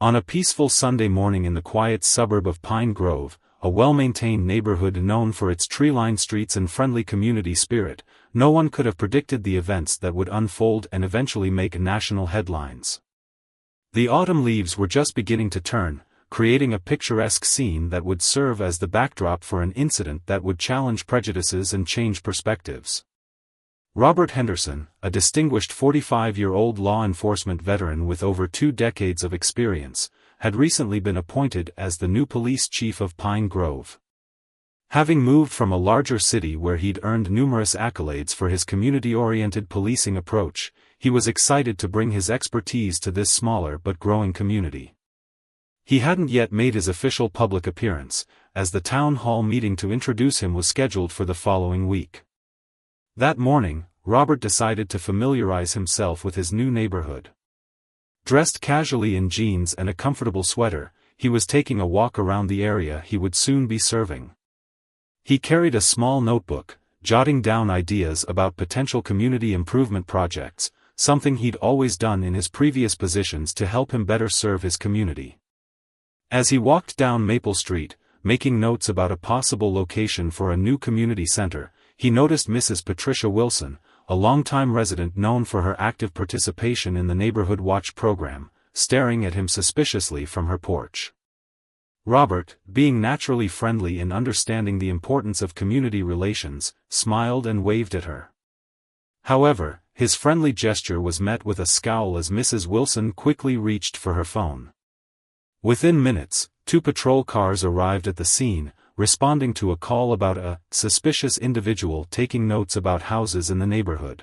On a peaceful Sunday morning in the quiet suburb of Pine Grove, a well-maintained neighborhood known for its tree-lined streets and friendly community spirit, no one could have predicted the events that would unfold and eventually make national headlines. The autumn leaves were just beginning to turn, creating a picturesque scene that would serve as the backdrop for an incident that would challenge prejudices and change perspectives. Robert Henderson, a distinguished 45-year-old law enforcement veteran with over 2 decades of experience, had recently been appointed as the new police chief of Pine Grove. Having moved from a larger city where he'd earned numerous accolades for his community-oriented policing approach, he was excited to bring his expertise to this smaller but growing community. He hadn't yet made his official public appearance, as the town hall meeting to introduce him was scheduled for the following week. That morning, Robert decided to familiarize himself with his new neighborhood. Dressed casually in jeans and a comfortable sweater, he was taking a walk around the area he would soon be serving. He carried a small notebook, jotting down ideas about potential community improvement projects, something he'd always done in his previous positions to help him better serve his community. As he walked down Maple Street, making notes about a possible location for a new community center, he noticed Mrs. Patricia Wilson, a longtime resident known for her active participation in the Neighborhood Watch program, staring at him suspiciously from her porch. Robert, being naturally friendly and understanding the importance of community relations, smiled and waved at her. However, his friendly gesture was met with a scowl as Mrs. Wilson quickly reached for her phone. Within minutes, 2 patrol cars arrived at the scene, responding to a call about a suspicious individual taking notes about houses in the neighborhood.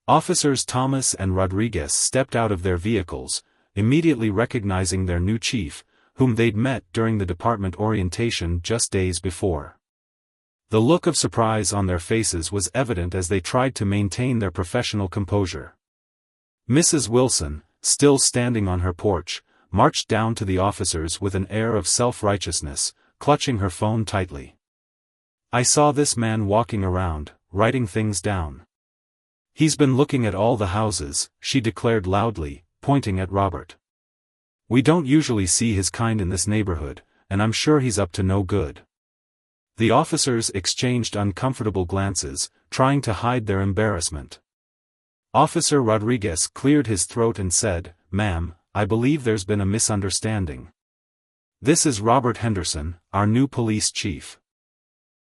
Officers Thomas and Rodriguez stepped out of their vehicles, immediately recognizing their new chief, whom they'd met during the department orientation just days before. The look of surprise on their faces was evident as they tried to maintain their professional composure. Mrs. Wilson, still standing on her porch, marched down to the officers with an air of self-righteousness, clutching her phone tightly. "I saw this man walking around, writing things down. He's been looking at all the houses," she declared loudly, pointing at Robert. "We don't usually see his kind in this neighborhood, and I'm sure he's up to no good." The officers exchanged uncomfortable glances, trying to hide their embarrassment. Officer Rodriguez cleared his throat and said, "Ma'am, I believe there's been a misunderstanding. This is Robert Henderson, our new police chief."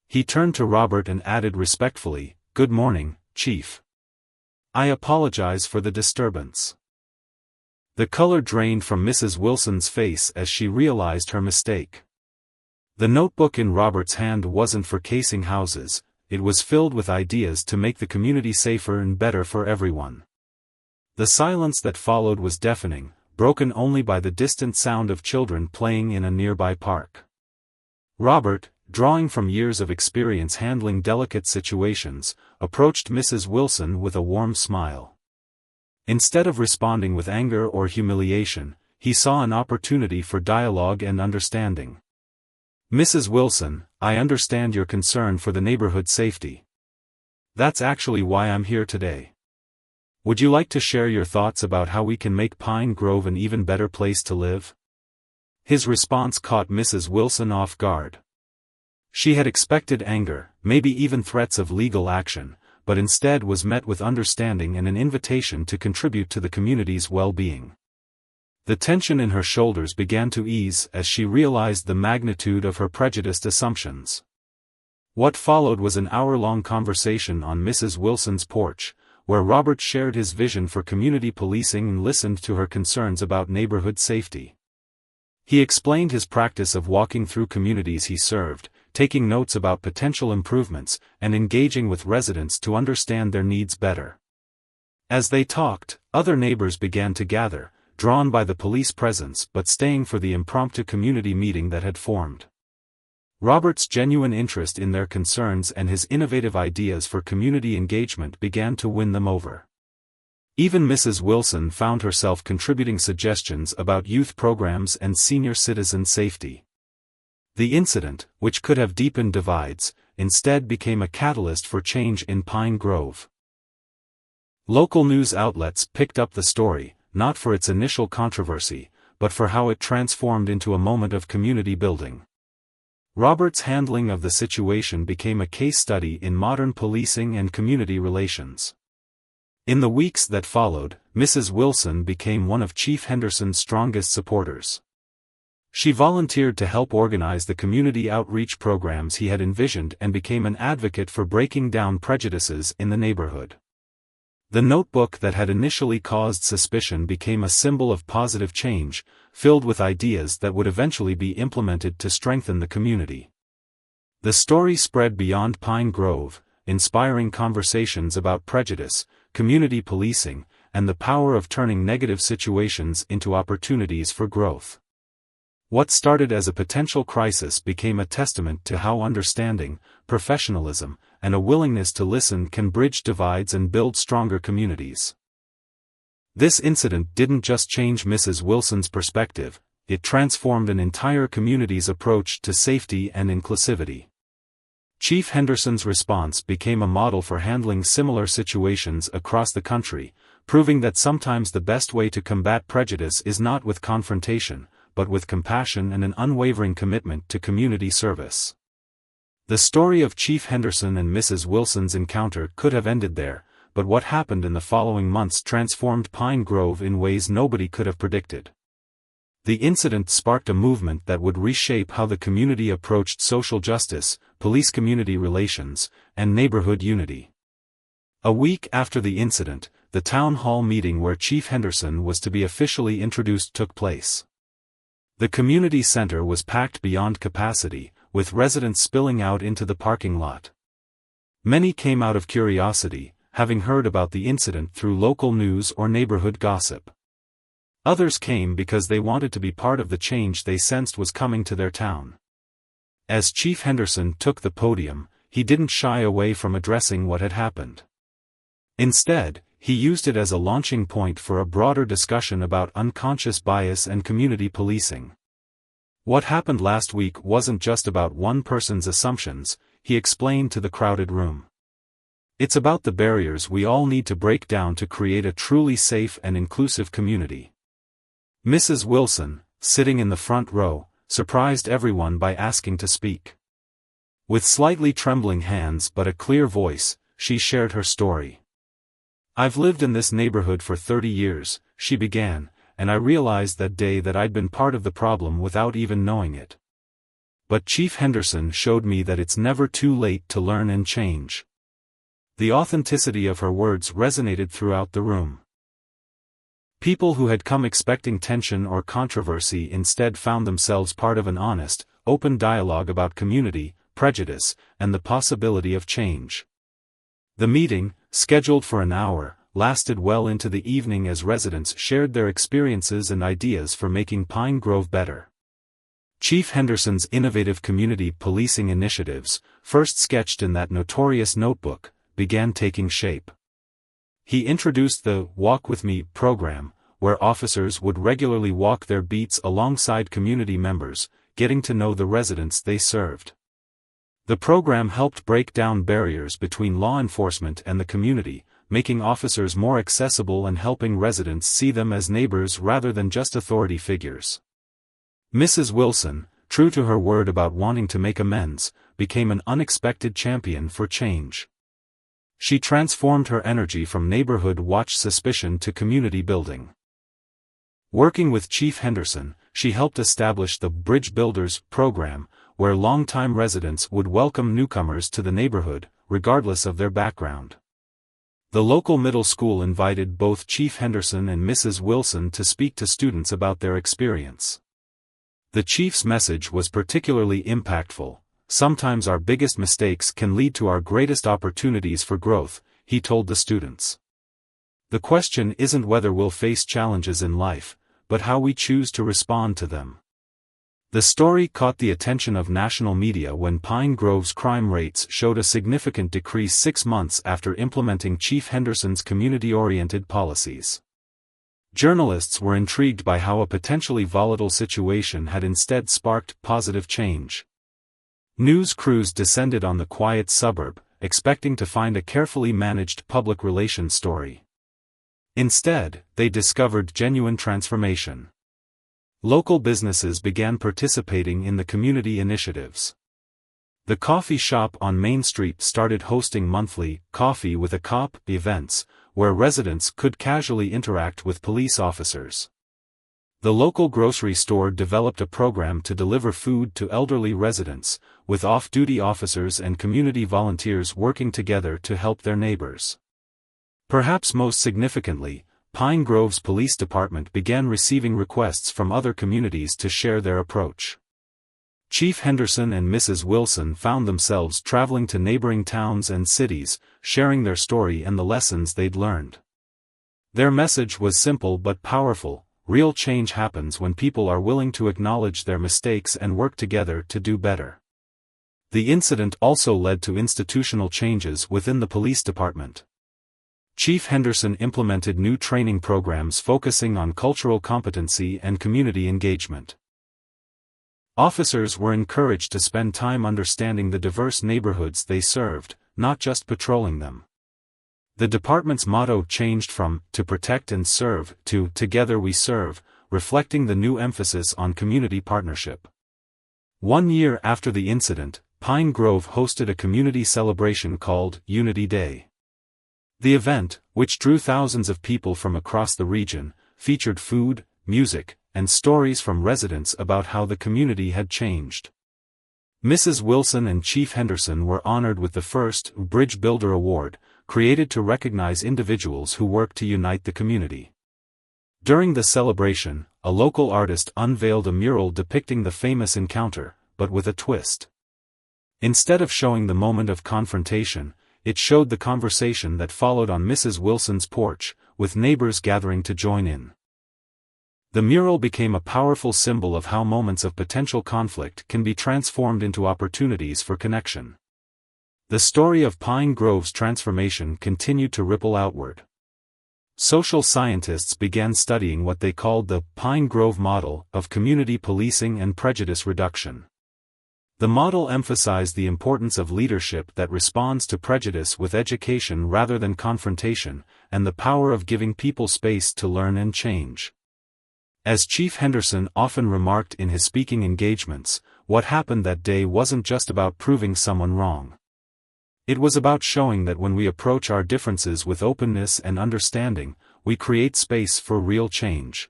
He turned to Robert and added respectfully, "Good morning, Chief. I apologize for the disturbance." The color drained from Mrs. Wilson's face as she realized her mistake. The notebook in Robert's hand wasn't for casing houses, it was filled with ideas to make the community safer and better for everyone. The silence that followed was deafening, broken only by the distant sound of children playing in a nearby park. Robert, drawing from years of experience handling delicate situations, approached Mrs. Wilson with a warm smile. Instead of responding with anger or humiliation, he saw an opportunity for dialogue and understanding. "Mrs. Wilson, I understand your concern for the neighborhood's safety. That's actually why I'm here today. Would you like to share your thoughts about how we can make Pine Grove an even better place to live?" His response caught Mrs. Wilson off guard. She had expected anger, maybe even threats of legal action, but instead was met with understanding and an invitation to contribute to the community's well-being. The tension in her shoulders began to ease as she realized the magnitude of her prejudiced assumptions. What followed was an hour-long conversation on Mrs. Wilson's porch, where Robert shared his vision for community policing and listened to her concerns about neighborhood safety. He explained his practice of walking through communities he served, taking notes about potential improvements, and engaging with residents to understand their needs better. As they talked, other neighbors began to gather, drawn by the police presence but staying for the impromptu community meeting that had formed. Robert's genuine interest in their concerns and his innovative ideas for community engagement began to win them over. Even Mrs. Wilson found herself contributing suggestions about youth programs and senior citizen safety. The incident, which could have deepened divides, instead became a catalyst for change in Pine Grove. Local news outlets picked up the story, not for its initial controversy, but for how it transformed into a moment of community building. Robert's handling of the situation became a case study in modern policing and community relations. In the weeks that followed, Mrs. Wilson became one of Chief Henderson's strongest supporters. She volunteered to help organize the community outreach programs he had envisioned and became an advocate for breaking down prejudices in the neighborhood. The notebook that had initially caused suspicion became a symbol of positive change, filled with ideas that would eventually be implemented to strengthen the community. The story spread beyond Pine Grove, inspiring conversations about prejudice, community policing, and the power of turning negative situations into opportunities for growth. What started as a potential crisis became a testament to how understanding, professionalism, and a willingness to listen can bridge divides and build stronger communities. This incident didn't just change Mrs. Wilson's perspective, it transformed an entire community's approach to safety and inclusivity. Chief Henderson's response became a model for handling similar situations across the country, proving that sometimes the best way to combat prejudice is not with confrontation, but with compassion and an unwavering commitment to community service. The story of Chief Henderson and Mrs. Wilson's encounter could have ended there, but what happened in the following months transformed Pine Grove in ways nobody could have predicted. The incident sparked a movement that would reshape how the community approached social justice, police-community relations, and neighborhood unity. A week after the incident, the town hall meeting where Chief Henderson was to be officially introduced took place. The community center was packed beyond capacity, with residents spilling out into the parking lot. Many came out of curiosity, having heard about the incident through local news or neighborhood gossip. Others came because they wanted to be part of the change they sensed was coming to their town. As Chief Henderson took the podium, he didn't shy away from addressing what had happened. Instead, he used it as a launching point for a broader discussion about unconscious bias and community policing. What happened last week wasn't just about one person's assumptions, he explained to the crowded room. It's about the barriers we all need to break down to create a truly safe and inclusive community. Mrs. Wilson, sitting in the front row, surprised everyone by asking to speak. With slightly trembling hands but a clear voice, she shared her story. "I've lived in this neighborhood for 30 years, she began, and I realized that day that I'd been part of the problem without even knowing it. But Chief Henderson showed me that it's never too late to learn and change." The authenticity of her words resonated throughout the room. People who had come expecting tension or controversy instead found themselves part of an honest, open dialogue about community, prejudice, and the possibility of change. The meeting, scheduled for an hour, lasted well into the evening as residents shared their experiences and ideas for making Pine Grove better. Chief Henderson's innovative community policing initiatives, first sketched in that notorious notebook, began taking shape. He introduced the Walk With Me program, where officers would regularly walk their beats alongside community members, getting to know the residents they served. The program helped break down barriers between law enforcement and the community, making officers more accessible and helping residents see them as neighbors rather than just authority figures. Mrs. Wilson, true to her word about wanting to make amends, became an unexpected champion for change. She transformed her energy from neighborhood watch suspicion to community building. Working with Chief Henderson, she helped establish the Bridge Builders program, where longtime residents would welcome newcomers to the neighborhood, regardless of their background. The local middle school invited both Chief Henderson and Mrs. Wilson to speak to students about their experience. The chief's message was particularly impactful. "Sometimes our biggest mistakes can lead to our greatest opportunities for growth," he told the students. "The question isn't whether we'll face challenges in life, but how we choose to respond to them." The story caught the attention of national media when Pine Grove's crime rates showed a significant decrease 6 months after implementing Chief Henderson's community-oriented policies. Journalists were intrigued by how a potentially volatile situation had instead sparked positive change. News crews descended on the quiet suburb, expecting to find a carefully managed public relations story. Instead, they discovered genuine transformation. Local businesses began participating in the community initiatives. The coffee shop on Main Street started hosting monthly Coffee with a Cop events, where residents could casually interact with police officers. The local grocery store developed a program to deliver food to elderly residents, with off-duty officers and community volunteers working together to help their neighbors. Perhaps most significantly, Pine Grove's police department began receiving requests from other communities to share their approach. Chief Henderson and Mrs. Wilson found themselves traveling to neighboring towns and cities, sharing their story and the lessons they'd learned. Their message was simple but powerful: real change happens when people are willing to acknowledge their mistakes and work together to do better. The incident also led to institutional changes within the police department. Chief Henderson implemented new training programs focusing on cultural competency and community engagement. Officers were encouraged to spend time understanding the diverse neighborhoods they served, not just patrolling them. The department's motto changed from "to protect and serve" to "together we serve," reflecting the new emphasis on community partnership. 1 year after the incident, Pine Grove hosted a community celebration called Unity Day. The event, which drew thousands of people from across the region, featured food, music, and stories from residents about how the community had changed. Mrs. Wilson and Chief Henderson were honored with the first Bridge Builder Award, created to recognize individuals who work to unite the community. During the celebration, a local artist unveiled a mural depicting the famous encounter, but with a twist. Instead of showing the moment of confrontation, it showed the conversation that followed on Mrs. Wilson's porch, with neighbors gathering to join in. The mural became a powerful symbol of how moments of potential conflict can be transformed into opportunities for connection. The story of Pine Grove's transformation continued to ripple outward. Social scientists began studying what they called the Pine Grove model of community policing and prejudice reduction. The model emphasized the importance of leadership that responds to prejudice with education rather than confrontation, and the power of giving people space to learn and change. As Chief Henderson often remarked in his speaking engagements, what happened that day wasn't just about proving someone wrong. It was about showing that when we approach our differences with openness and understanding, we create space for real change.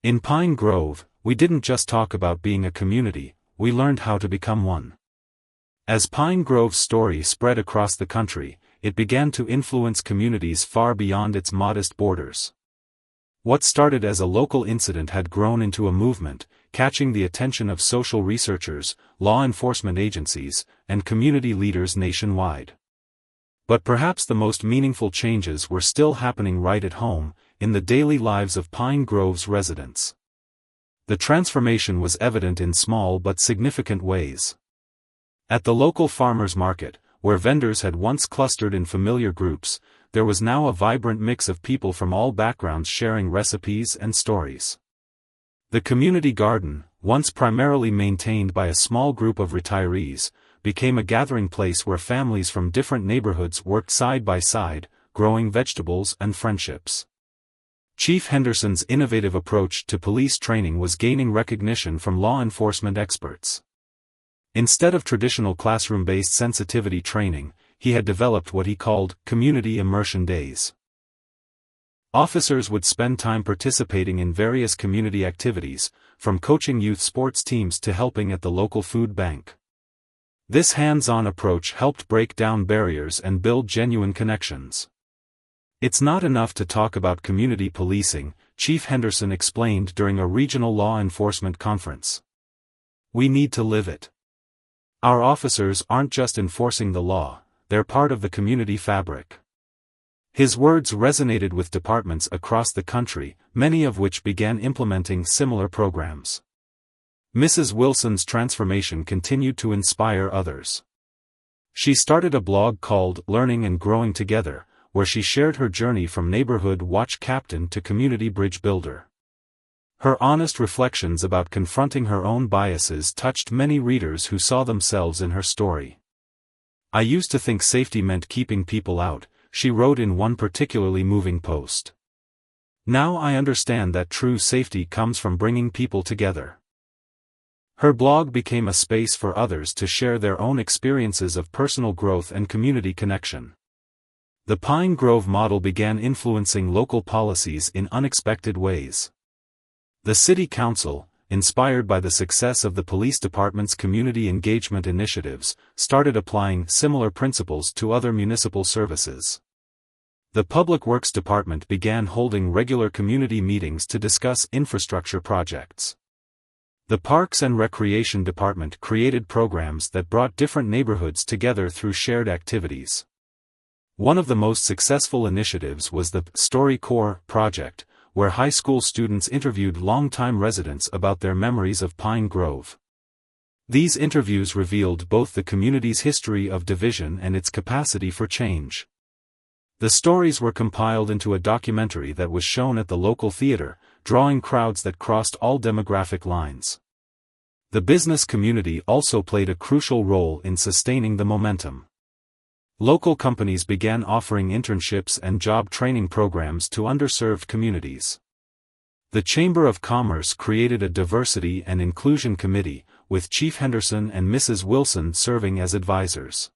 In Pine Grove, we didn't just talk about being a community, we learned how to become one. As Pine Grove's story spread across the country, it began to influence communities far beyond its modest borders. What started as a local incident had grown into a movement, catching the attention of social researchers, law enforcement agencies, and community leaders nationwide. But perhaps the most meaningful changes were still happening right at home, in the daily lives of Pine Grove's residents. The transformation was evident in small but significant ways. At the local farmers' market, where vendors had once clustered in familiar groups, there was now a vibrant mix of people from all backgrounds sharing recipes and stories. The community garden, once primarily maintained by a small group of retirees, became a gathering place where families from different neighborhoods worked side by side, growing vegetables and friendships. Chief Henderson's innovative approach to police training was gaining recognition from law enforcement experts. Instead of traditional classroom-based sensitivity training, he had developed what he called community immersion days. Officers would spend time participating in various community activities, from coaching youth sports teams to helping at the local food bank. This hands-on approach helped break down barriers and build genuine connections. It's not enough to talk about community policing, Chief Henderson explained during a regional law enforcement conference. We need to live it. Our officers aren't just enforcing the law, they're part of the community fabric. His words resonated with departments across the country, many of which began implementing similar programs. Mrs. Wilson's transformation continued to inspire others. She started a blog called Learning and Growing Together, where she shared her journey from neighborhood watch captain to community bridge builder. Her honest reflections about confronting her own biases touched many readers who saw themselves in her story. I used to think safety meant keeping people out, she wrote in one particularly moving post. Now I understand that true safety comes from bringing people together. Her blog became a space for others to share their own experiences of personal growth and community connection. The Pine Grove model began influencing local policies in unexpected ways. The City Council, inspired by the success of the police department's community engagement initiatives, started applying similar principles to other municipal services. The Public Works Department began holding regular community meetings to discuss infrastructure projects. The Parks and Recreation Department created programs that brought different neighborhoods together through shared activities. One of the most successful initiatives was the StoryCorps project, where high school students interviewed longtime residents about their memories of Pine Grove. These interviews revealed both the community's history of division and its capacity for change. The stories were compiled into a documentary that was shown at the local theater, drawing crowds that crossed all demographic lines. The business community also played a crucial role in sustaining the momentum. Local companies began offering internships and job training programs to underserved communities. The Chamber of Commerce created a diversity and inclusion committee, with Chief Henderson and Mrs. Wilson serving as advisors.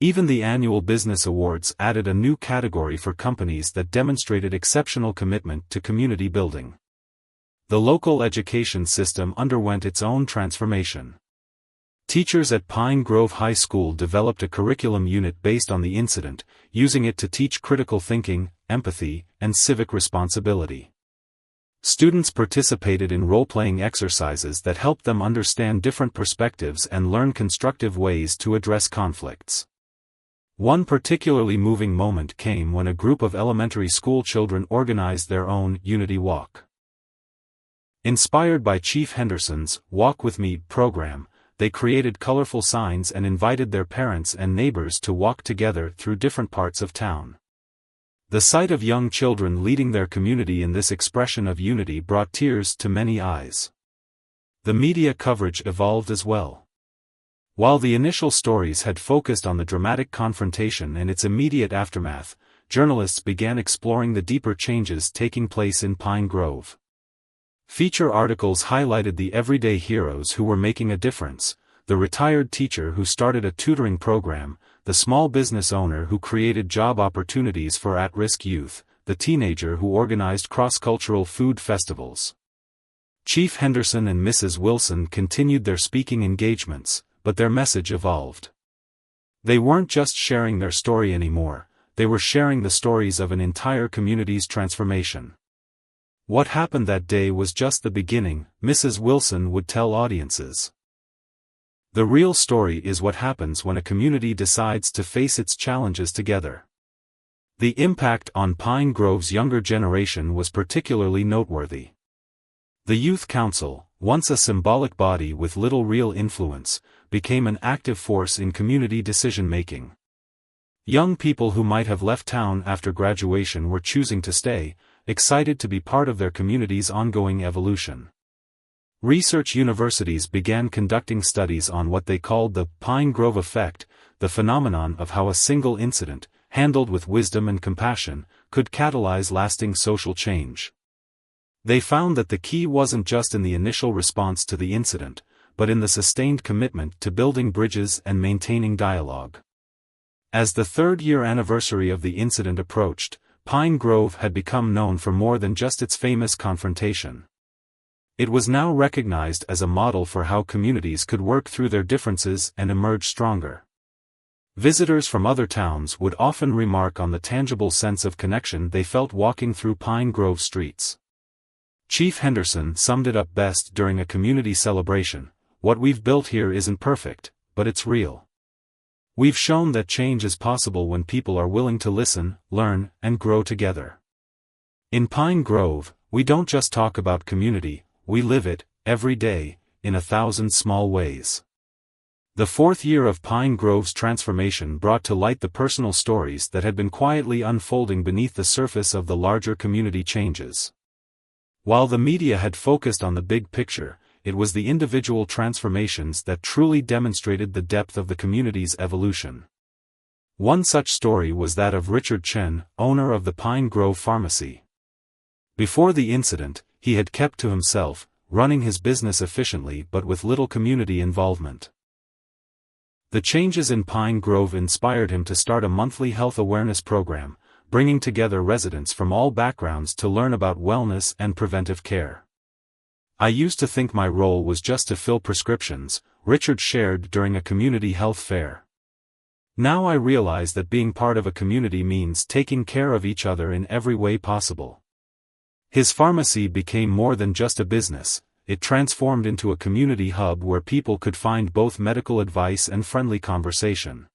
Even the annual business awards added a new category for companies that demonstrated exceptional commitment to community building. The local education system underwent its own transformation. Teachers at Pine Grove High School developed a curriculum unit based on the incident, using it to teach critical thinking, empathy, and civic responsibility. Students participated in role-playing exercises that helped them understand different perspectives and learn constructive ways to address conflicts. One particularly moving moment came when a group of elementary school children organized their own Unity Walk. Inspired by Chief Henderson's Walk With Me program, they created colorful signs and invited their parents and neighbors to walk together through different parts of town. The sight of young children leading their community in this expression of unity brought tears to many eyes. The media coverage evolved as well. While the initial stories had focused on the dramatic confrontation and its immediate aftermath, journalists began exploring the deeper changes taking place in Pine Grove. Feature articles highlighted the everyday heroes who were making a difference: the retired teacher who started a tutoring program, the small business owner who created job opportunities for at-risk youth, the teenager who organized cross-cultural food festivals. Chief Henderson and Mrs. Wilson continued their speaking engagements, but their message evolved. They weren't just sharing their story anymore, they were sharing the stories of an entire community's transformation. What happened that day was just the beginning, Mrs. Wilson would tell audiences. The real story is what happens when a community decides to face its challenges together. The impact on Pine Grove's younger generation was particularly noteworthy. The Youth Council, once a symbolic body with little real influence, became an active force in community decision-making. Young people who might have left town after graduation were choosing to stay, excited to be part of their community's ongoing evolution. Research universities began conducting studies on what they called the Pine Grove effect, the phenomenon of how a single incident, handled with wisdom and compassion, could catalyze lasting social change. They found that the key wasn't just in the initial response to the incident, but in the sustained commitment to building bridges and maintaining dialogue. As the third-year anniversary of the incident approached, Pine Grove had become known for more than just its famous confrontation. It was now recognized as a model for how communities could work through their differences and emerge stronger. Visitors from other towns would often remark on the tangible sense of connection they felt walking through Pine Grove streets. Chief Henderson summed it up best during a community celebration: "What we've built here isn't perfect, but it's real. We've shown that change is possible when people are willing to listen, learn, and grow together. In Pine Grove, we don't just talk about community, we live it, every day, in 1,000 small ways." The fourth year of Pine Grove's transformation brought to light the personal stories that had been quietly unfolding beneath the surface of the larger community changes. While the media had focused on the big picture, it was the individual transformations that truly demonstrated the depth of the community's evolution. One such story was that of Richard Chen, owner of the Pine Grove Pharmacy. Before the incident, he had kept to himself, running his business efficiently but with little community involvement. The changes in Pine Grove inspired him to start a monthly health awareness program, bringing together residents from all backgrounds to learn about wellness and preventive care. "I used to think my role was just to fill prescriptions," Richard shared during a community health fair. "Now I realize that being part of a community means taking care of each other in every way possible." His pharmacy became more than just a business. It transformed into a community hub where people could find both medical advice and friendly conversation.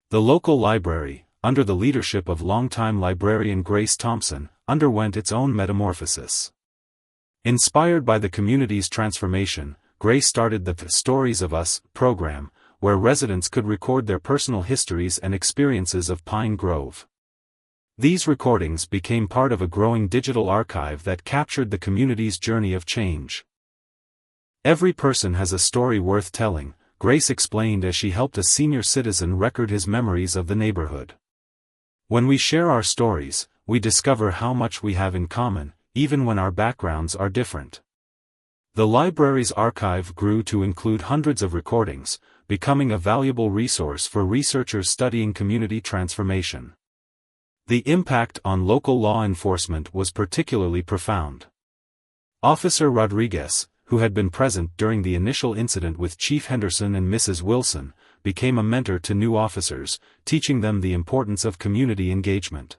The local library, under the leadership of longtime librarian Grace Thompson, underwent its own metamorphosis. Inspired by the community's transformation, Grace started the Stories of Us program, where residents could record their personal histories and experiences of Pine Grove. These recordings became part of a growing digital archive that captured the community's journey of change. "Every person has a story worth telling," Grace explained as she helped a senior citizen record his memories of the neighborhood. "When we share our stories, we discover how much we have in common, even when our backgrounds are different." The library's archive grew to include hundreds of recordings, becoming a valuable resource for researchers studying community transformation. The impact on local law enforcement was particularly profound. Officer Rodriguez, who had been present during the initial incident with Chief Henderson and Mrs. Wilson, became a mentor to new officers, teaching them the importance of community engagement.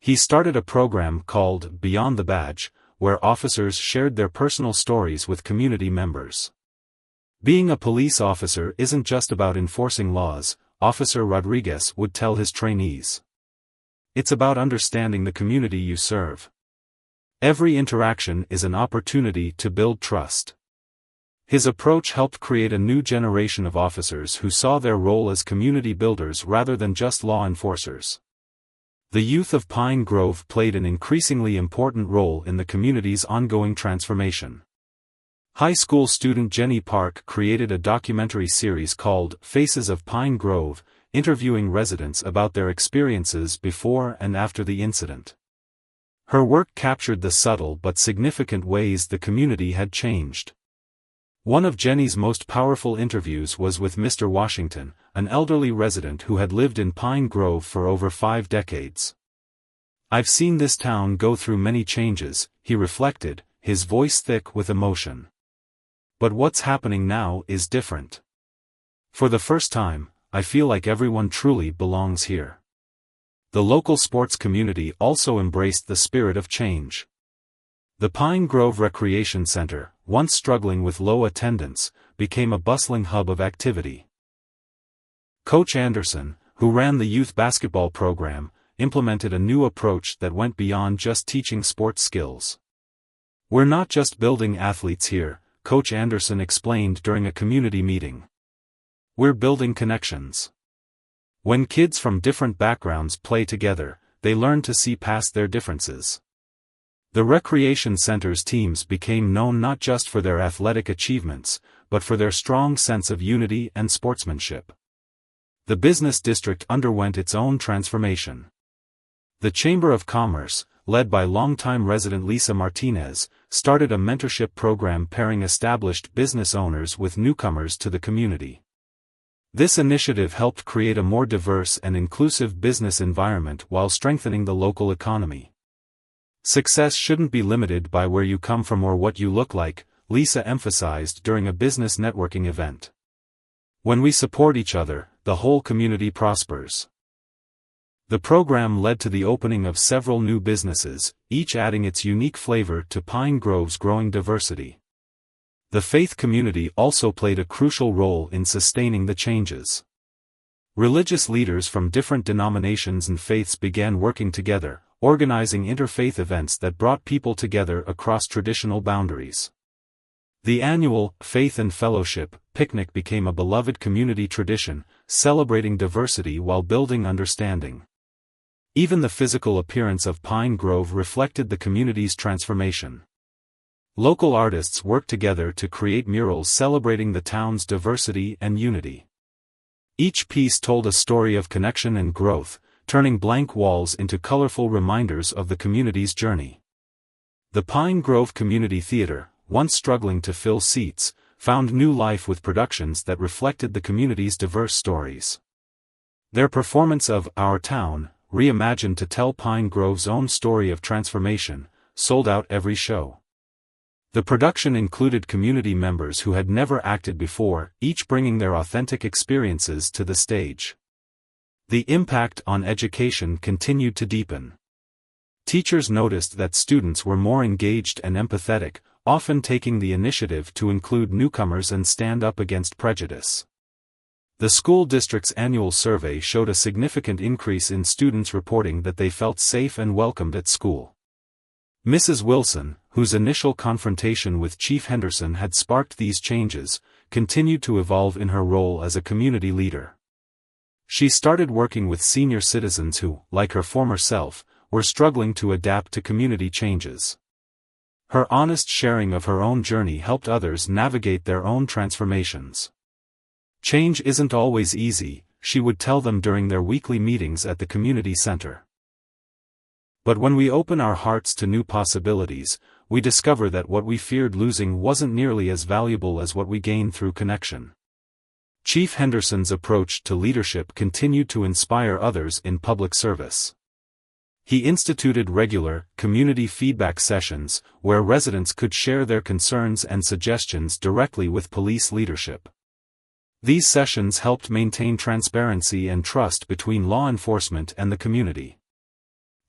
He started a program called Beyond the Badge, where officers shared their personal stories with community members. "Being a police officer isn't just about enforcing laws," Officer Rodriguez would tell his trainees. "It's about understanding the community you serve. Every interaction is an opportunity to build trust." His approach helped create a new generation of officers who saw their role as community builders rather than just law enforcers. The youth of Pine Grove played an increasingly important role in the community's ongoing transformation. High school student Jenny Park created a documentary series called Faces of Pine Grove, interviewing residents about their experiences before and after the incident. Her work captured the subtle but significant ways the community had changed. One of Jenny's most powerful interviews was with Mr. Washington, an elderly resident who had lived in Pine Grove for over 5 decades. "I've seen this town go through many changes," he reflected, his voice thick with emotion. "But what's happening now is different. For the first time, I feel like everyone truly belongs here." The local sports community also embraced the spirit of change. The Pine Grove Recreation Center, once struggling with low attendance, became a bustling hub of activity. Coach Anderson, who ran the youth basketball program, implemented a new approach that went beyond just teaching sports skills. "We're not just building athletes here," Coach Anderson explained during a community meeting. "We're building connections. When kids from different backgrounds play together, they learn to see past their differences." The recreation center's teams became known not just for their athletic achievements, but for their strong sense of unity and sportsmanship. The business district underwent its own transformation. The Chamber of Commerce, led by longtime resident Lisa Martinez, started a mentorship program pairing established business owners with newcomers to the community. This initiative helped create a more diverse and inclusive business environment while strengthening the local economy. "Success shouldn't be limited by where you come from or what you look like," Lisa emphasized during a business networking event. "When we support each other, the whole community prospers." The program led to the opening of several new businesses, each adding its unique flavor to Pine Grove's growing diversity. The faith community also played a crucial role in sustaining the changes. Religious leaders from different denominations and faiths began working together, organizing interfaith events that brought people together across traditional boundaries. The annual Faith and Fellowship picnic became a beloved community tradition, celebrating diversity while building understanding. Even the physical appearance of Pine Grove reflected the community's transformation. Local artists worked together to create murals celebrating the town's diversity and unity. Each piece told a story of connection and growth, turning blank walls into colorful reminders of the community's journey. The Pine Grove Community Theater, once struggling to fill seats, found new life with productions that reflected the community's diverse stories. Their performance of Our Town, reimagined to tell Pine Grove's own story of transformation, sold out every show. The production included community members who had never acted before, each bringing their authentic experiences to the stage. The impact on education continued to deepen. Teachers noticed that students were more engaged and empathetic, often taking the initiative to include newcomers and stand up against prejudice. The school district's annual survey showed a significant increase in students reporting that they felt safe and welcomed at school. Mrs. Wilson, whose initial confrontation with Chief Henderson had sparked these changes, continued to evolve in her role as a community leader. She started working with senior citizens who, like her former self, were struggling to adapt to community changes. Her honest sharing of her own journey helped others navigate their own transformations. Change isn't always easy, she would tell them during their weekly meetings at the community center. But when we open our hearts to new possibilities, we discover that what we feared losing wasn't nearly as valuable as what we gained through connection. Chief Henderson's approach to leadership continued to inspire others in public service. He instituted regular, community feedback sessions, where residents could share their concerns and suggestions directly with police leadership. These sessions helped maintain transparency and trust between law enforcement and the community.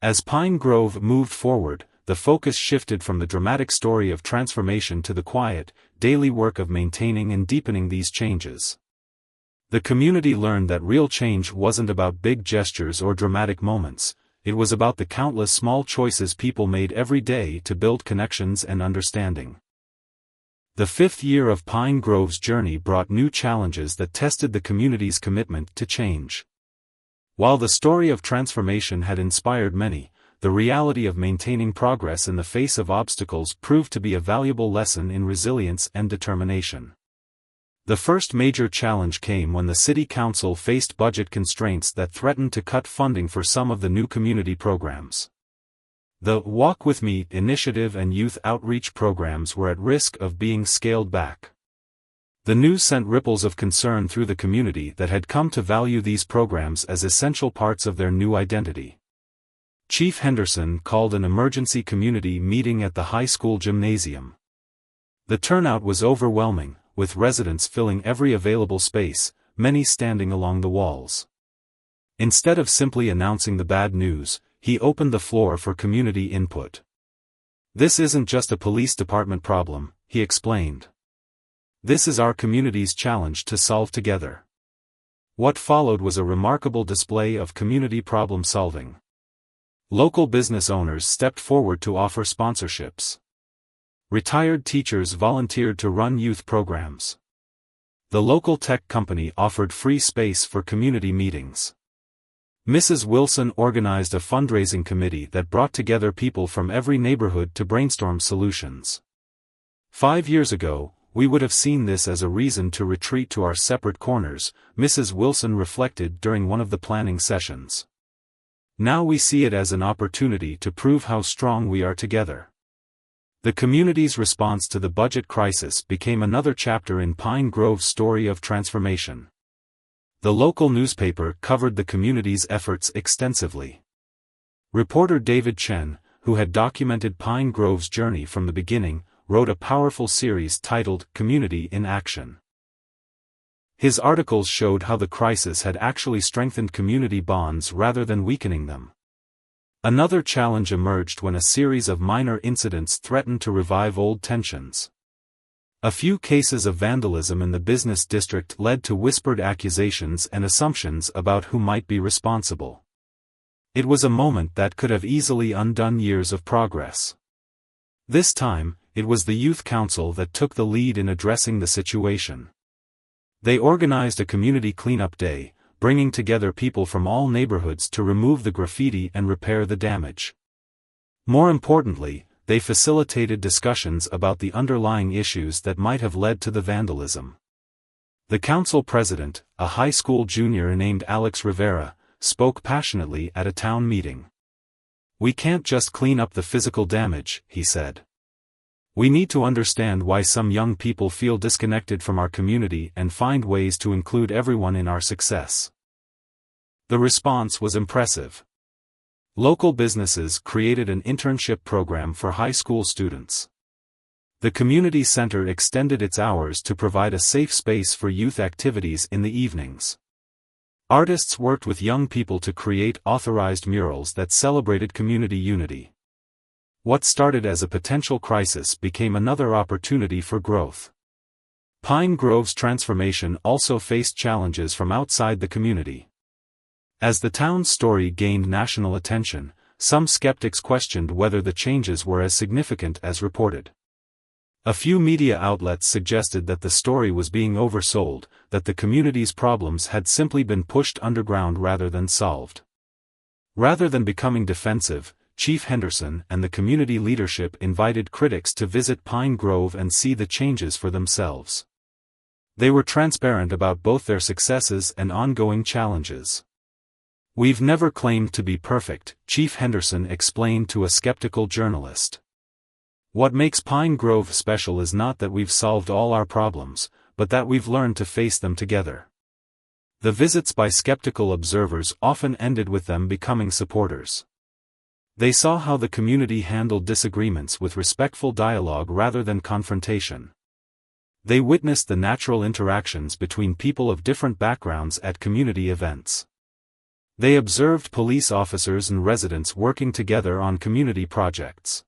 As Pine Grove moved forward, the focus shifted from the dramatic story of transformation to the quiet, daily work of maintaining and deepening these changes. The community learned that real change wasn't about big gestures or dramatic moments, it was about the countless small choices people made every day to build connections and understanding. The fifth year of Pine Grove's journey brought new challenges that tested the community's commitment to change. While the story of transformation had inspired many, the reality of maintaining progress in the face of obstacles proved to be a valuable lesson in resilience and determination. The first major challenge came when the City Council faced budget constraints that threatened to cut funding for some of the new community programs. The Walk With Me initiative and youth outreach programs were at risk of being scaled back. The news sent ripples of concern through the community that had come to value these programs as essential parts of their new identity. Chief Henderson called an emergency community meeting at the high school gymnasium. The turnout was overwhelming, with residents filling every available space, many standing along the walls. Instead of simply announcing the bad news, he opened the floor for community input. "This isn't just a police department problem," he explained. "This is our community's challenge to solve together." What followed was a remarkable display of community problem solving. Local business owners stepped forward to offer sponsorships. Retired teachers volunteered to run youth programs. The local tech company offered free space for community meetings. Mrs. Wilson organized a fundraising committee that brought together people from every neighborhood to brainstorm solutions. 5 years ago, we would have seen this as a reason to retreat to our separate corners, Mrs. Wilson reflected during one of the planning sessions. Now we see it as an opportunity to prove how strong we are together. The community's response to the budget crisis became another chapter in Pine Grove's story of transformation. The local newspaper covered the community's efforts extensively. Reporter David Chen, who had documented Pine Grove's journey from the beginning, wrote a powerful series titled Community in Action. His articles showed how the crisis had actually strengthened community bonds rather than weakening them. Another challenge emerged when a series of minor incidents threatened to revive old tensions. A few cases of vandalism in the business district led to whispered accusations and assumptions about who might be responsible. It was a moment that could have easily undone years of progress. This time, it was the Youth Council that took the lead in addressing the situation. They organized a community cleanup day, bringing together people from all neighborhoods to remove the graffiti and repair the damage. More importantly, they facilitated discussions about the underlying issues that might have led to the vandalism. The council president, a high school junior named Alex Rivera, spoke passionately at a town meeting. We can't just clean up the physical damage, he said. We need to understand why some young people feel disconnected from our community and find ways to include everyone in our success. The response was impressive. Local businesses created an internship program for high school students. The community center extended its hours to provide a safe space for youth activities in the evenings. Artists worked with young people to create authorized murals that celebrated community unity. What started as a potential crisis became another opportunity for growth. Pine Grove's transformation also faced challenges from outside the community. As the town's story gained national attention, some skeptics questioned whether the changes were as significant as reported. A few media outlets suggested that the story was being oversold, that the community's problems had simply been pushed underground rather than solved. Rather than becoming defensive, Chief Henderson and the community leadership invited critics to visit Pine Grove and see the changes for themselves. They were transparent about both their successes and ongoing challenges. "We've never claimed to be perfect," Chief Henderson explained to a skeptical journalist. "What makes Pine Grove special is not that we've solved all our problems, but that we've learned to face them together." The visits by skeptical observers often ended with them becoming supporters. They saw how the community handled disagreements with respectful dialogue rather than confrontation. They witnessed the natural interactions between people of different backgrounds at community events. They observed police officers and residents working together on community projects.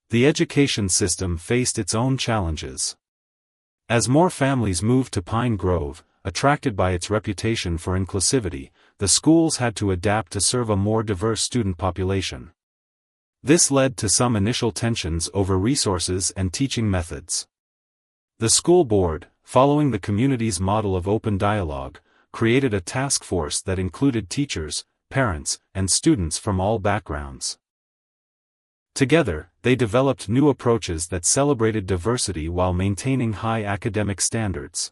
The education system faced its own challenges. As more families moved to Pine Grove, attracted by its reputation for inclusivity, the schools had to adapt to serve a more diverse student population. This led to some initial tensions over resources and teaching methods. The school board, following the community's model of open dialogue, created a task force that included teachers, parents, and students from all backgrounds. Together, they developed new approaches that celebrated diversity while maintaining high academic standards.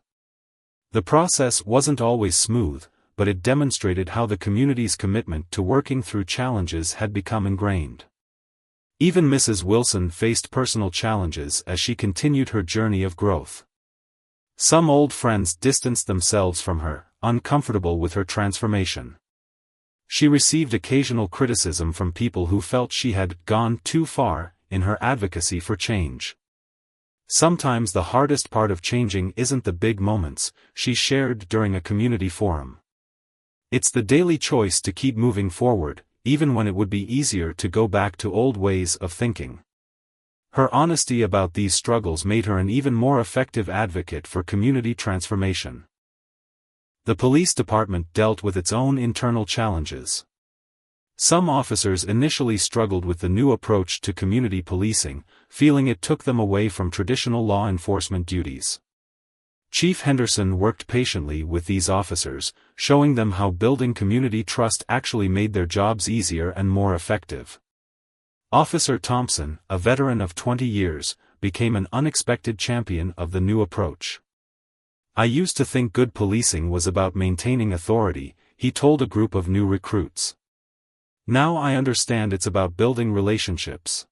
The process wasn't always smooth, but it demonstrated how the community's commitment to working through challenges had become ingrained. Even Mrs. Wilson faced personal challenges as she continued her journey of growth. Some old friends distanced themselves from her, uncomfortable with her transformation. She received occasional criticism from people who felt she had gone too far in her advocacy for change. "Sometimes the hardest part of changing isn't the big moments," she shared during a community forum. "It's the daily choice to keep moving forward, even when it would be easier to go back to old ways of thinking." Her honesty about these struggles made her an even more effective advocate for community transformation. The police department dealt with its own internal challenges. Some officers initially struggled with the new approach to community policing, feeling it took them away from traditional law enforcement duties. Chief Henderson worked patiently with these officers, showing them how building community trust actually made their jobs easier and more effective. Officer Thompson, a veteran of 20 years, became an unexpected champion of the new approach. "I used to think good policing was about maintaining authority," he told a group of new recruits. "Now I understand it's about building relationships.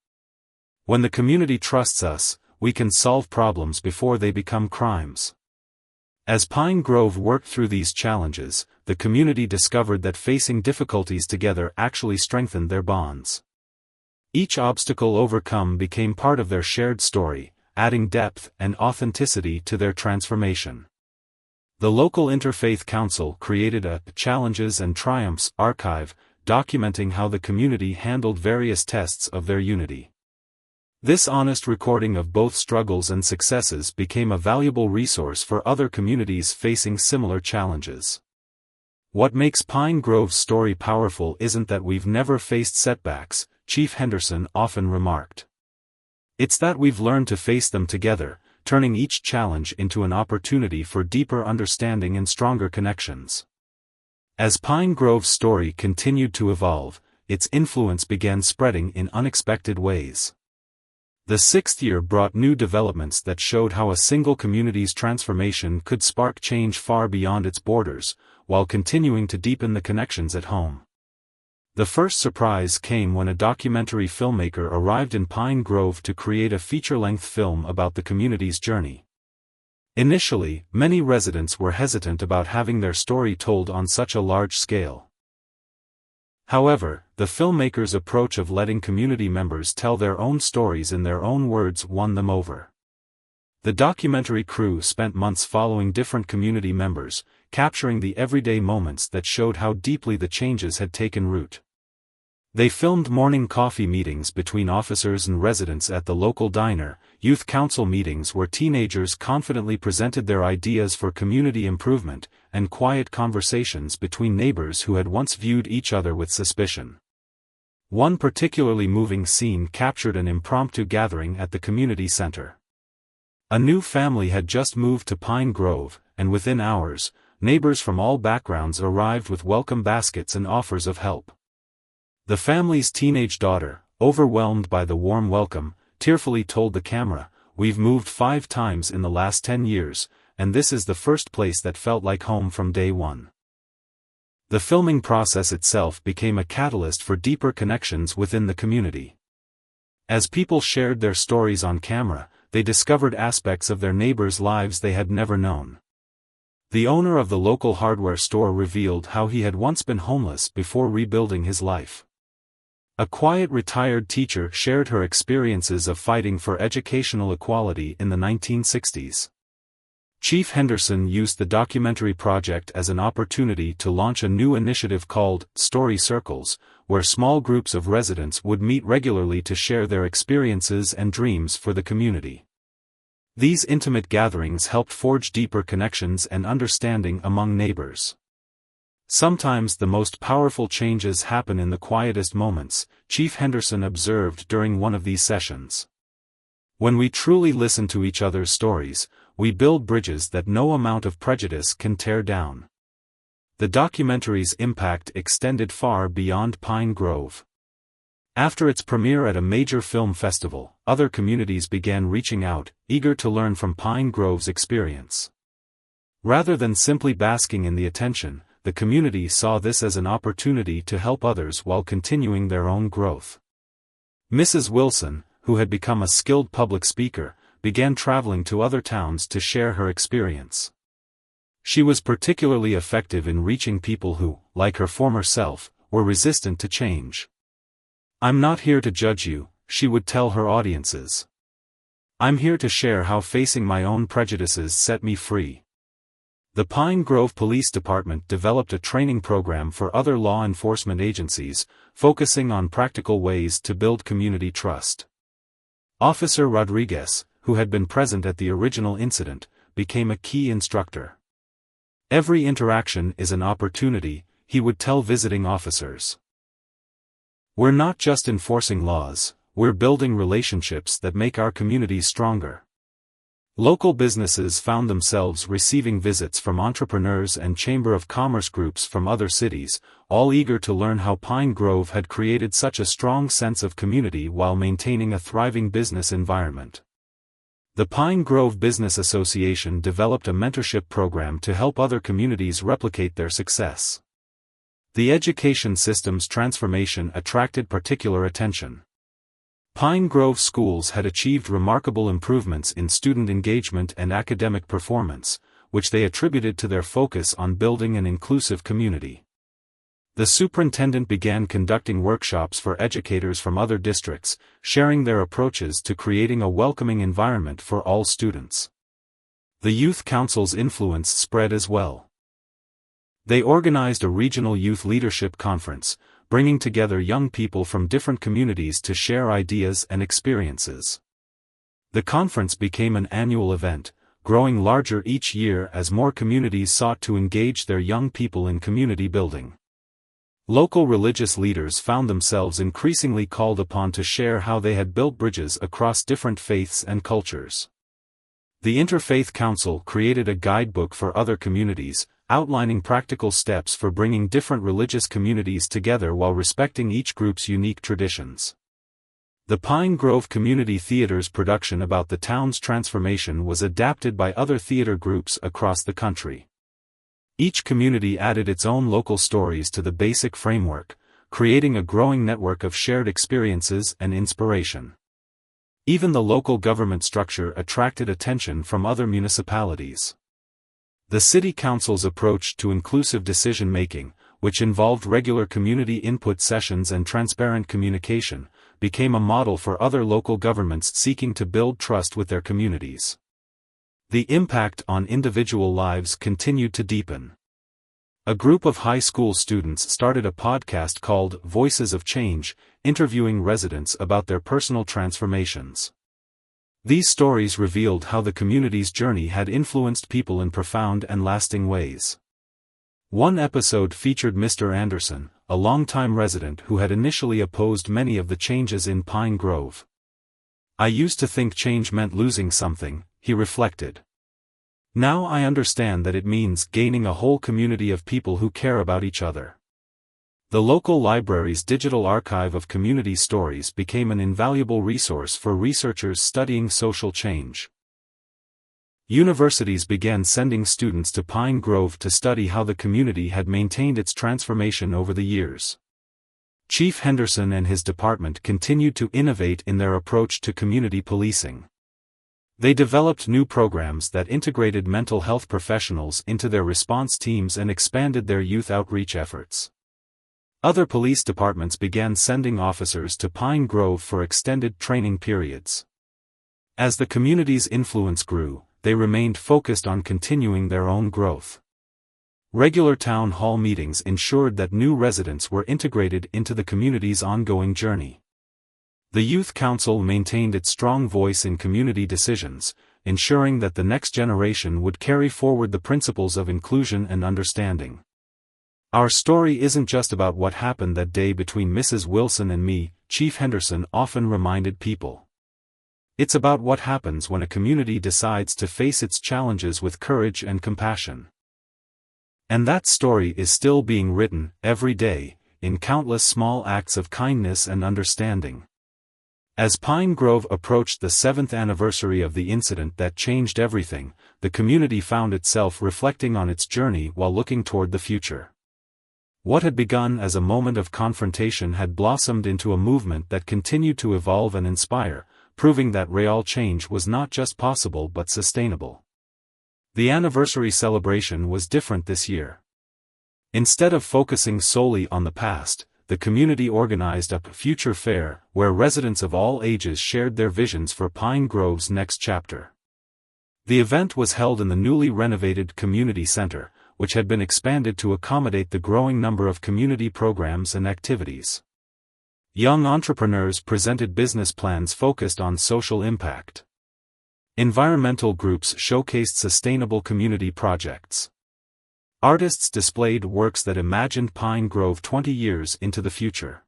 When the community trusts us, we can solve problems before they become crimes." As Pine Grove worked through these challenges, the community discovered that facing difficulties together actually strengthened their bonds. Each obstacle overcome became part of their shared story, adding depth and authenticity to their transformation. The local Interfaith Council created a Challenges and Triumphs archive, documenting how the community handled various tests of their unity. This honest recording of both struggles and successes became a valuable resource for other communities facing similar challenges. "What makes Pine Grove's story powerful isn't that we've never faced setbacks," Chief Henderson often remarked. "It's that we've learned to face them together, turning each challenge into an opportunity for deeper understanding and stronger connections." As Pine Grove's story continued to evolve, its influence began spreading in unexpected ways. The sixth year brought new developments that showed how a single community's transformation could spark change far beyond its borders, while continuing to deepen the connections at home. The first surprise came when a documentary filmmaker arrived in Pine Grove to create a feature-length film about the community's journey. Initially, many residents were hesitant about having their story told on such a large scale. However, the filmmaker's approach of letting community members tell their own stories in their own words won them over. The documentary crew spent months following different community members, capturing the everyday moments that showed how deeply the changes had taken root. They filmed morning coffee meetings between officers and residents at the local diner, youth council meetings where teenagers confidently presented their ideas for community improvement, and quiet conversations between neighbors who had once viewed each other with suspicion. One particularly moving scene captured an impromptu gathering at the community center. A new family had just moved to Pine Grove, and within hours, neighbors from all backgrounds arrived with welcome baskets and offers of help. The family's teenage daughter, overwhelmed by the warm welcome, tearfully told the camera, "We've moved 5 times in the last 10 years, and this is the first place that felt like home from day one." The filming process itself became a catalyst for deeper connections within the community. As people shared their stories on camera, they discovered aspects of their neighbors' lives they had never known. The owner of the local hardware store revealed how he had once been homeless before rebuilding his life. A quiet retired teacher shared her experiences of fighting for educational equality in the 1960s. Chief Henderson used the documentary project as an opportunity to launch a new initiative called Story Circles, where small groups of residents would meet regularly to share their experiences and dreams for the community. These intimate gatherings helped forge deeper connections and understanding among neighbors. Sometimes the most powerful changes happen in the quietest moments, Chief Henderson observed during one of these sessions. When we truly listen to each other's stories, we build bridges that no amount of prejudice can tear down. The documentary's impact extended far beyond Pine Grove. After its premiere at a major film festival, other communities began reaching out, eager to learn from Pine Grove's experience. Rather than simply basking in the attention, the community saw this as an opportunity to help others while continuing their own growth. Mrs. Wilson, who had become a skilled public speaker, began traveling to other towns to share her experience. She was particularly effective in reaching people who, like her former self, were resistant to change. "I'm not here to judge you," she would tell her audiences. "I'm here to share how facing my own prejudices set me free." The Pine Grove Police Department developed a training program for other law enforcement agencies, focusing on practical ways to build community trust. Officer Rodriguez, who had been present at the original incident, became a key instructor. "Every interaction is an opportunity," he would tell visiting officers. "We're not just enforcing laws, we're building relationships that make our communities stronger." Local businesses found themselves receiving visits from entrepreneurs and Chamber of Commerce groups from other cities, all eager to learn how Pine Grove had created such a strong sense of community while maintaining a thriving business environment. The Pine Grove Business Association developed a mentorship program to help other communities replicate their success. The education system's transformation attracted particular attention. Pine Grove schools had achieved remarkable improvements in student engagement and academic performance, which they attributed to their focus on building an inclusive community. The superintendent began conducting workshops for educators from other districts, sharing their approaches to creating a welcoming environment for all students. The youth council's influence spread as well. They organized a regional youth leadership conference, bringing together young people from different communities to share ideas and experiences. The conference became an annual event, growing larger each year as more communities sought to engage their young people in community building. Local religious leaders found themselves increasingly called upon to share how they had built bridges across different faiths and cultures. The Interfaith Council created a guidebook for other communities, outlining practical steps for bringing different religious communities together while respecting each group's unique traditions. The Pine Grove Community Theater's production about the town's transformation was adapted by other theater groups across the country. Each community added its own local stories to the basic framework, creating a growing network of shared experiences and inspiration. Even the local government structure attracted attention from other municipalities. The city council's approach to inclusive decision-making, which involved regular community input sessions and transparent communication, became a model for other local governments seeking to build trust with their communities. The impact on individual lives continued to deepen. A group of high school students started a podcast called Voices of Change, interviewing residents about their personal transformations. These stories revealed how the community's journey had influenced people in profound and lasting ways. One episode featured Mr. Anderson, a longtime resident who had initially opposed many of the changes in Pine Grove. "I used to think change meant losing something," he reflected. "Now I understand that it means gaining a whole community of people who care about each other." The local library's digital archive of community stories became an invaluable resource for researchers studying social change. Universities began sending students to Pine Grove to study how the community had maintained its transformation over the years. Chief Henderson and his department continued to innovate in their approach to community policing. They developed new programs that integrated mental health professionals into their response teams and expanded their youth outreach efforts. Other police departments began sending officers to Pine Grove for extended training periods. As the community's influence grew, they remained focused on continuing their own growth. Regular town hall meetings ensured that new residents were integrated into the community's ongoing journey. The Youth Council maintained its strong voice in community decisions, ensuring that the next generation would carry forward the principles of inclusion and understanding. "Our story isn't just about what happened that day between Mrs. Wilson and me," Chief Henderson often reminded people. "It's about what happens when a community decides to face its challenges with courage and compassion." And that story is still being written, every day, in countless small acts of kindness and understanding. As Pine Grove approached the 7th anniversary of the incident that changed everything, the community found itself reflecting on its journey while looking toward the future. What had begun as a moment of confrontation had blossomed into a movement that continued to evolve and inspire, proving that real change was not just possible but sustainable. The anniversary celebration was different this year. Instead of focusing solely on the past, the community organized a future fair, where residents of all ages shared their visions for Pine Grove's next chapter. The event was held in the newly renovated community center, which had been expanded to accommodate the growing number of community programs and activities. Young entrepreneurs presented business plans focused on social impact. Environmental groups showcased sustainable community projects. Artists displayed works that imagined Pine Grove 20 years into the future.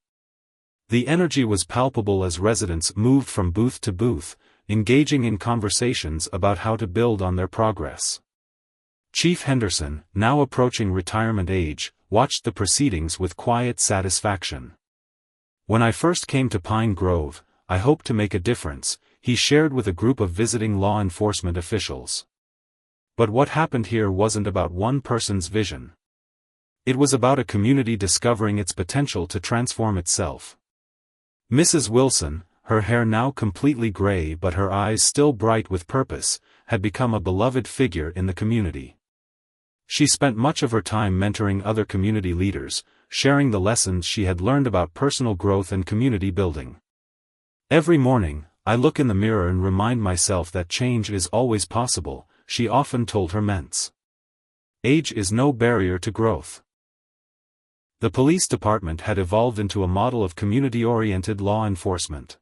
The energy was palpable as residents moved from booth to booth, engaging in conversations about how to build on their progress. Chief Henderson, now approaching retirement age, watched the proceedings with quiet satisfaction. "When I first came to Pine Grove, I hoped to make a difference," he shared with a group of visiting law enforcement officials. But what happened here wasn't about one person's vision. It was about a community discovering its potential to transform itself. Mrs. Wilson, her hair now completely gray but her eyes still bright with purpose, had become a beloved figure in the community. She spent much of her time mentoring other community leaders, sharing the lessons she had learned about personal growth and community building. "Every morning, I look in the mirror and remind myself that change is always possible," she often told her mentor. Age is no barrier to growth. The police department had evolved into a model of community-oriented law enforcement.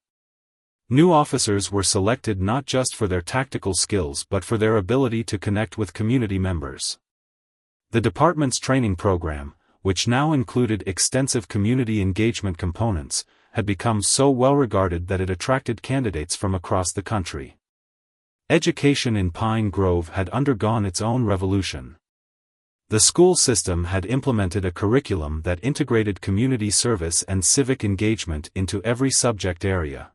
New officers were selected not just for their tactical skills but for their ability to connect with community members. The department's training program, which now included extensive community engagement components, had become so well regarded that it attracted candidates from across the country. Education in Pine Grove had undergone its own revolution. The school system had implemented a curriculum that integrated community service and civic engagement into every subject area.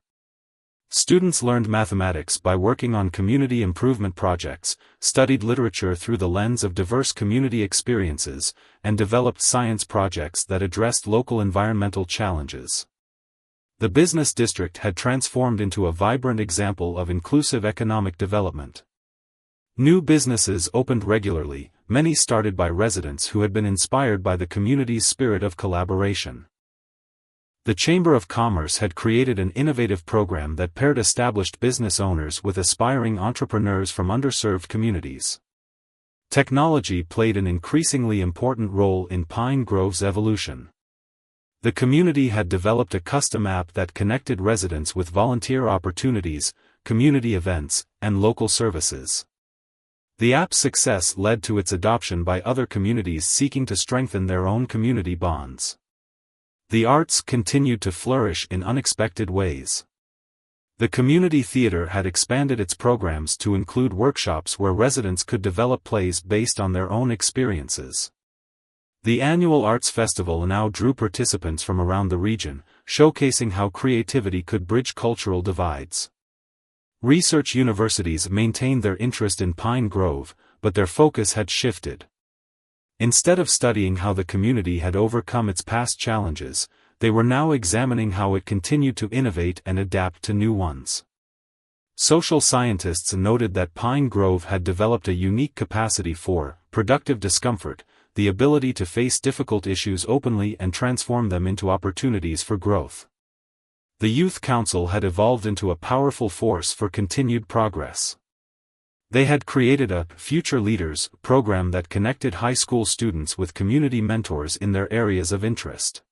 Students learned mathematics by working on community improvement projects, studied literature through the lens of diverse community experiences, and developed science projects that addressed local environmental challenges. The business district had transformed into a vibrant example of inclusive economic development. New businesses opened regularly, many started by residents who had been inspired by the community's spirit of collaboration. The Chamber of Commerce had created an innovative program that paired established business owners with aspiring entrepreneurs from underserved communities. Technology played an increasingly important role in Pine Grove's evolution. The community had developed a custom app that connected residents with volunteer opportunities, community events, and local services. The app's success led to its adoption by other communities seeking to strengthen their own community bonds. The arts continued to flourish in unexpected ways. The community theater had expanded its programs to include workshops where residents could develop plays based on their own experiences. The annual Arts Festival now drew participants from around the region, showcasing how creativity could bridge cultural divides. Research universities maintained their interest in Pine Grove, but their focus had shifted. Instead of studying how the community had overcome its past challenges, they were now examining how it continued to innovate and adapt to new ones. Social scientists noted that Pine Grove had developed a unique capacity for productive discomfort, the ability to face difficult issues openly and transform them into opportunities for growth. The Youth Council had evolved into a powerful force for continued progress. They had created a Future Leaders program that connected high school students with community mentors in their areas of interest.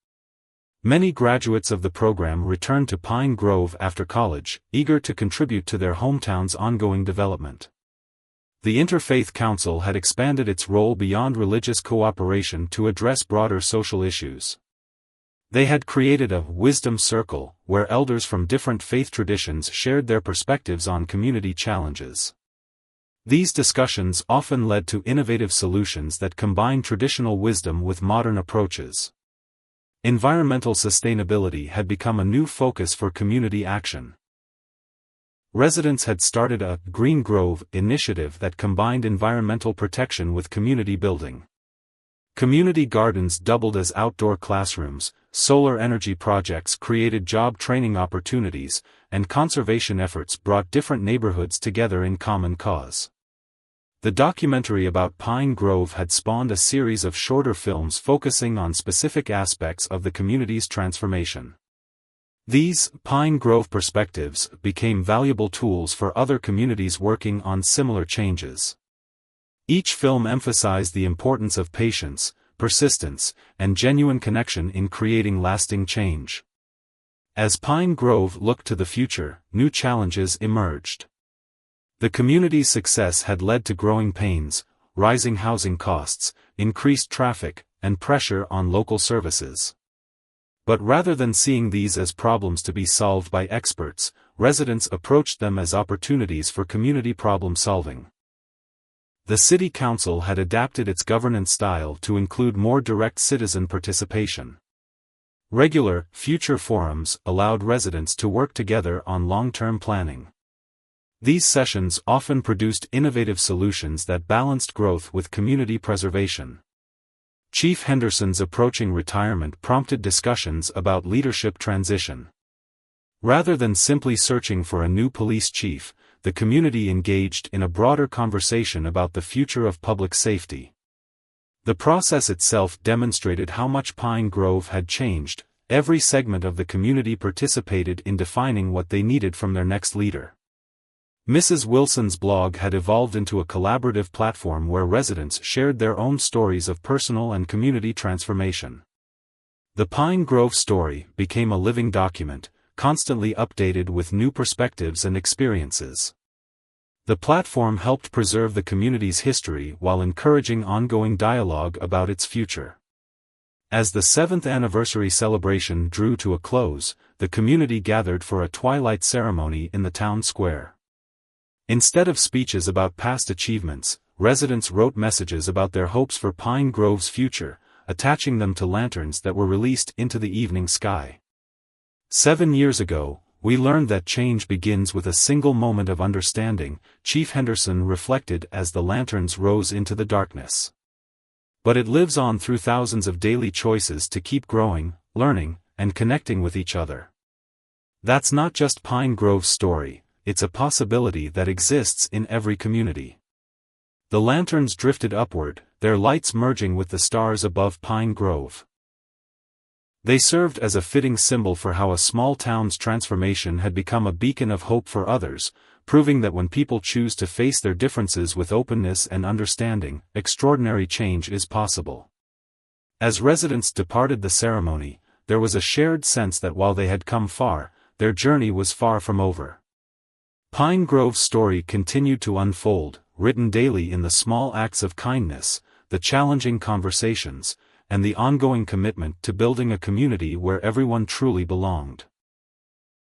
Many graduates of the program returned to Pine Grove after college, eager to contribute to their hometown's ongoing development. The Interfaith Council had expanded its role beyond religious cooperation to address broader social issues. They had created a Wisdom Circle, where elders from different faith traditions shared their perspectives on community challenges. These discussions often led to innovative solutions that combine traditional wisdom with modern approaches. Environmental sustainability had become a new focus for community action. Residents had started a Green Grove initiative that combined environmental protection with community building. Community gardens doubled as outdoor classrooms, solar energy projects created job training opportunities, and conservation efforts brought different neighborhoods together in common cause. The documentary about Pine Grove had spawned a series of shorter films focusing on specific aspects of the community's transformation. These Pine Grove perspectives became valuable tools for other communities working on similar changes. Each film emphasized the importance of patience, persistence, and genuine connection in creating lasting change. As Pine Grove looked to the future, new challenges emerged. The community's success had led to growing pains, rising housing costs, increased traffic, and pressure on local services. But rather than seeing these as problems to be solved by experts, residents approached them as opportunities for community problem solving. The City Council had adapted its governance style to include more direct citizen participation. Regular, future forums allowed residents to work together on long-term planning. These sessions often produced innovative solutions that balanced growth with community preservation. Chief Henderson's approaching retirement prompted discussions about leadership transition. Rather than simply searching for a new police chief, the community engaged in a broader conversation about the future of public safety. The process itself demonstrated how much Pine Grove had changed. Every segment of the community participated in defining what they needed from their next leader. Mrs. Wilson's blog had evolved into a collaborative platform where residents shared their own stories of personal and community transformation. The Pine Grove story became a living document, constantly updated with new perspectives and experiences. The platform helped preserve the community's history while encouraging ongoing dialogue about its future. As the 7th anniversary celebration drew to a close, the community gathered for a twilight ceremony in the town square. Instead of speeches about past achievements, residents wrote messages about their hopes for Pine Grove's future, attaching them to lanterns that were released into the evening sky. 7 years ago, we learned that change begins with a single moment of understanding, Chief Henderson reflected as the lanterns rose into the darkness. But it lives on through thousands of daily choices to keep growing, learning, and connecting with each other. That's not just Pine Grove's story, it's a possibility that exists in every community. The lanterns drifted upward, their lights merging with the stars above Pine Grove. They served as a fitting symbol for how a small town's transformation had become a beacon of hope for others, proving that when people choose to face their differences with openness and understanding, extraordinary change is possible. As residents departed the ceremony, there was a shared sense that while they had come far, their journey was far from over. Pine Grove's story continued to unfold, written daily in the small acts of kindness, the challenging conversations, and the ongoing commitment to building a community where everyone truly belonged.